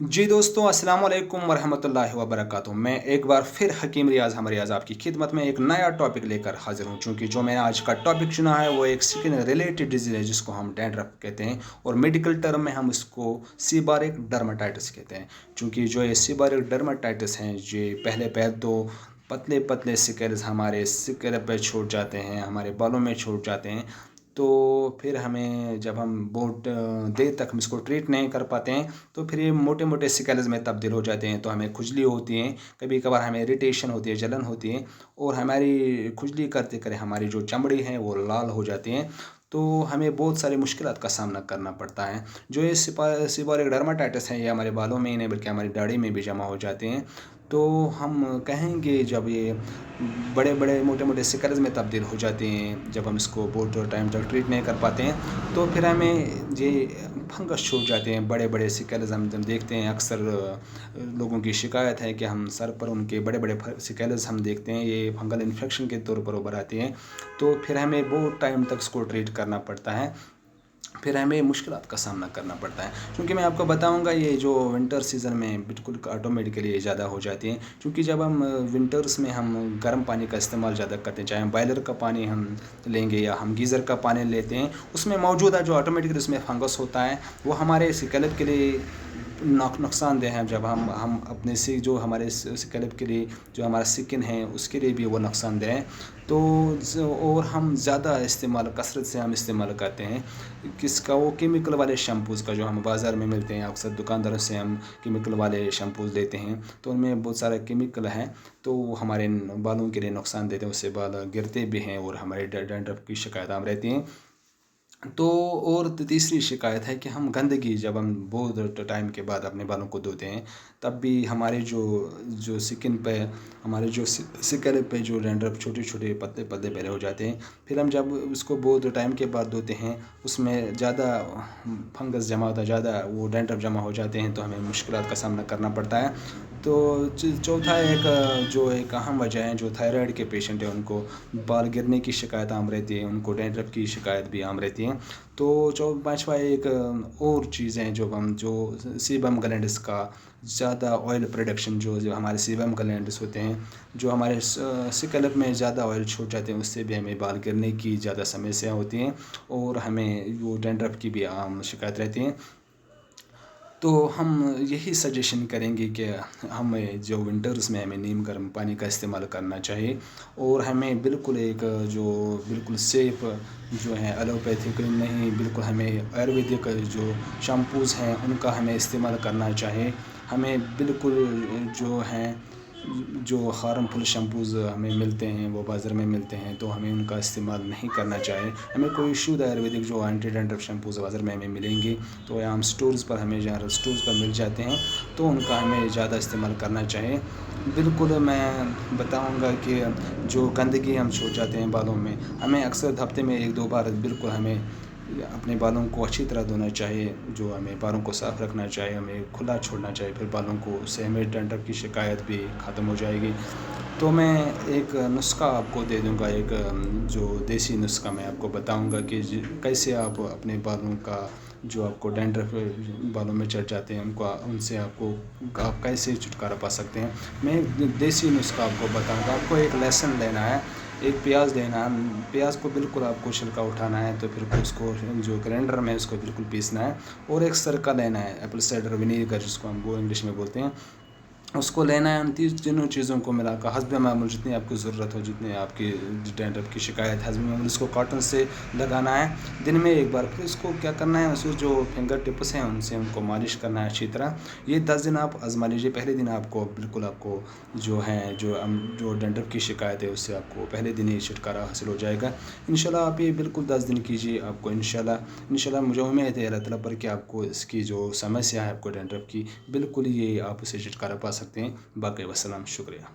जी दोस्तों, अस्सलाम वालेकुम वरहमतुल्लाहि वबरकातुहू। मैं एक बार फिर हकीम रियाज़ आपकी खिदमत में एक नया टॉपिक लेकर हाज़िर हूँ। चूँकि जो मैंने आज का टॉपिक चुना है वो एक स्किन रिलेटेड डिज़ीज़ है जिसको हम डैंड्रफ कहते हैं, और मेडिकल टर्म में हम इसको सीबारिक डर्माटाइटिस कहते हैं। चूँकि जो ये सीबारिक डर्माटाइटिस हैं, ये पहले पैर तो पतले पतले सिकल्स हमारे स्कैल्प पे छूट जाते हैं, हमारे बालों में छूट जाते हैं। तो फिर हमें जब हम बहुत देर तक हम इसको ट्रीट नहीं कर पाते हैं तो फिर ये मोटे मोटे सिकल्स में तब्दील हो जाते हैं। तो हमें खुजली होती है, कभी कभार हमें इरिटेशन होती है, जलन होती है, और हमारी खुजली करते करे हमारी जो चमड़ी है वो लाल हो जाती है। तो हमें बहुत सारी मुश्किलात का सामना करना पड़ता है। जो ये सीबारिक डर्माटाइटिस है, ये हमारे बालों में ही नहीं बल्कि हमारी दाढ़ी में भी जमा हो जाते हैं। तो हम कहेंगे जब ये बड़े बड़े मोटे मोटे सिकल्स में तब्दील हो जाते हैं, जब हम इसको बहुत टाइम तक ट्रीट नहीं कर पाते हैं, तो फिर हमें ये फंगस छूट जाते हैं, बड़े बड़े सिकल्स हम देखते हैं। अक्सर लोगों की शिकायत है कि हम सर पर उनके बड़े बड़े सिकल्स हम देखते हैं, ये फंगल इन्फेक्शन के तौर पर उभर आती हैं। तो फिर हमें बहुत टाइम तक इसको ट्रीट करना पड़ता है, फिर हमें मुश्किलात का सामना करना पड़ता है। क्योंकि मैं आपको बताऊंगा, ये जो विंटर सीज़न में बिल्कुल ऑटोमेटिकली ज़्यादा हो जाती हैं। क्योंकि जब हम विंटर्स में हम गर्म पानी का इस्तेमाल ज़्यादा करते हैं, चाहे हम बॉयलर का पानी हम लेंगे या हम गीज़र का पानी लेते हैं, उसमें मौजूदा जो ऑटोमेटिकली उसमें फंगस होता है वो हमारे स्कैल्प के लिए नुकसानदेह हैं। जब हम अपने से जो हमारे स्कैल्प के लिए जो हमारा स्किन है उसके लिए भी वो नुकसानदेह है। तो और हम ज़्यादा इस्तेमाल कसरत से हम इस्तेमाल करते हैं किसका, वो केमिकल वाले शैम्पूज़ का जो हम बाज़ार में मिलते हैं। अक्सर दुकानदारों से हम केमिकल वाले शैम्पूज़ लेते हैं, तो उनमें बहुत सारा केमिकल है, तो वो हमारे बालों के लिए नुकसान देते हैं, उससे बाल गिरते भी हैं और हमारे डैंड्रफ की शिकायत आम रहती हैं। तो और तीसरी शिकायत है कि हम गंदगी जब हम बहुत टाइम के बाद अपने बालों को धोते हैं, तब भी हमारे जो जो स्किन पे हमारे जो स्कैल्प पे जो डैंड्रफ छोटे छोटे पतले पतले पैदा हो जाते हैं, फिर हम जब उसको बहुत टाइम के बाद धोते हैं उसमें ज़्यादा फंगस जमा होता है, ज़्यादा वो डैंड्रफ जमा हो जाते हैं, तो हमें मुश्किलात का सामना करना पड़ता है। तो चौथा जो एक अहम वजह है, जो थायराइड के पेशेंट हैं उनको बाल गिरने की शिकायत आम रहती है, उनको डैंड्रफ की शिकायत भी आम रहती है। तो पाँचवा एक और चीज़ है, जो सीबम ग्लैंड्स का ज़्यादा ऑयल प्रोडक्शन, जो हमारे सीबम ग्लैंड्स होते हैं, जो हमारे स्कैल्प में ज़्यादा ऑयल छूट जाते हैं, उससे भी हमें बाल गिरने की ज़्यादा समस्या होती हैं और हमें वो डैंड्रफ की भी आम शिकायत रहती है। तो हम यही सजेशन करेंगे कि हमें जो विंटर्स में हमें नीम गर्म पानी का इस्तेमाल करना चाहिए, और हमें बिल्कुल जो बिल्कुल सेफ़ जो है एलोपैथिक नहीं, बिल्कुल हमें आयुर्वेदिक जो शैम्पूज़ हैं उनका हमें इस्तेमाल करना चाहिए। हमें बिल्कुल जो हैं जो हार्मफुल शैम्पूज़ हमें मिलते हैं, वो बाज़ार में मिलते हैं, तो हमें उनका इस्तेमाल नहीं करना चाहिए। हमें कोई शुद्ध आयुर्वेदिक जो एंटी डैंड्रफ शैम्पूज़ बाज़ार में हमें मिलेंगे, तो आम स्टोर्स पर हमें जनरल स्टोर्स पर मिल जाते हैं, तो उनका हमें ज़्यादा इस्तेमाल करना चाहिए। बिल्कुल मैं बताऊंगा कि जो गंदगी हम छोड़ जाते हैं बालों में, हमें अक्सर हफ्ते में 1-2 बार बिल्कुल हमें अपने बालों को अच्छी तरह धोना चाहिए, जो हमें बालों को साफ़ रखना चाहिए, हमें खुला छोड़ना चाहिए फिर बालों को, उससे हमें डैंड्रफ की शिकायत भी ख़त्म हो जाएगी। तो मैं एक नुस्खा आपको दे दूंगा, एक जो देसी नुस्खा मैं आपको बताऊंगा कि कैसे आप अपने बालों का जो आपको डैंड्रफ बालों में चढ़ जाते हैं उनसे आप कैसे छुटकारा पा सकते हैं। मैं एक देसी नुस्खा आपको बताऊंगा। आपको एक लहसुन लेना है, एक प्याज लेना है, प्याज को बिल्कुल आपको छिलका उठाना है, तो फिर उसको जो ग्राइंडर में उसको बिल्कुल पीसना है, और एक सिरका लेना है, एप्पल साइडर विनीगर जिसको हम वो इंग्लिश में बोलते हैं, उसको लेना है। उन तीनों चीज़ों को मिलाकर हस्बे मामूल जितनी आपको ज़रूरत हो, जितनी आपकी डैंड्रफ की शिकायत हस्बे मामूल, इसको कॉटन से लगाना है दिन में एक बार। फिर इसको क्या करना है, उसको जो फिंगर टिप्स हैं उनसे उनको मालिश करना है अच्छी तरह। ये 10 दिन आप आजमा लीजिए। पहले दिन आपको बिल्कुल आपको जो डैंड्रफ की शिकायत है उससे आपको पहले दिन ही छुटकारा हासिल हो जाएगा। इंशाल्लाह आप ये बिल्कुल 10 दिन कीजिए, आपको इंशाल्लाह मुझे उम्मीद है अल्लाह ताला पर कि आपको इसकी जो समस्या है आपको डैंड्रफ की, बिल्कुल ये आप उसे छुटकारा पा सकते हैं। बाकी वस्सलाम, शुक्रिया।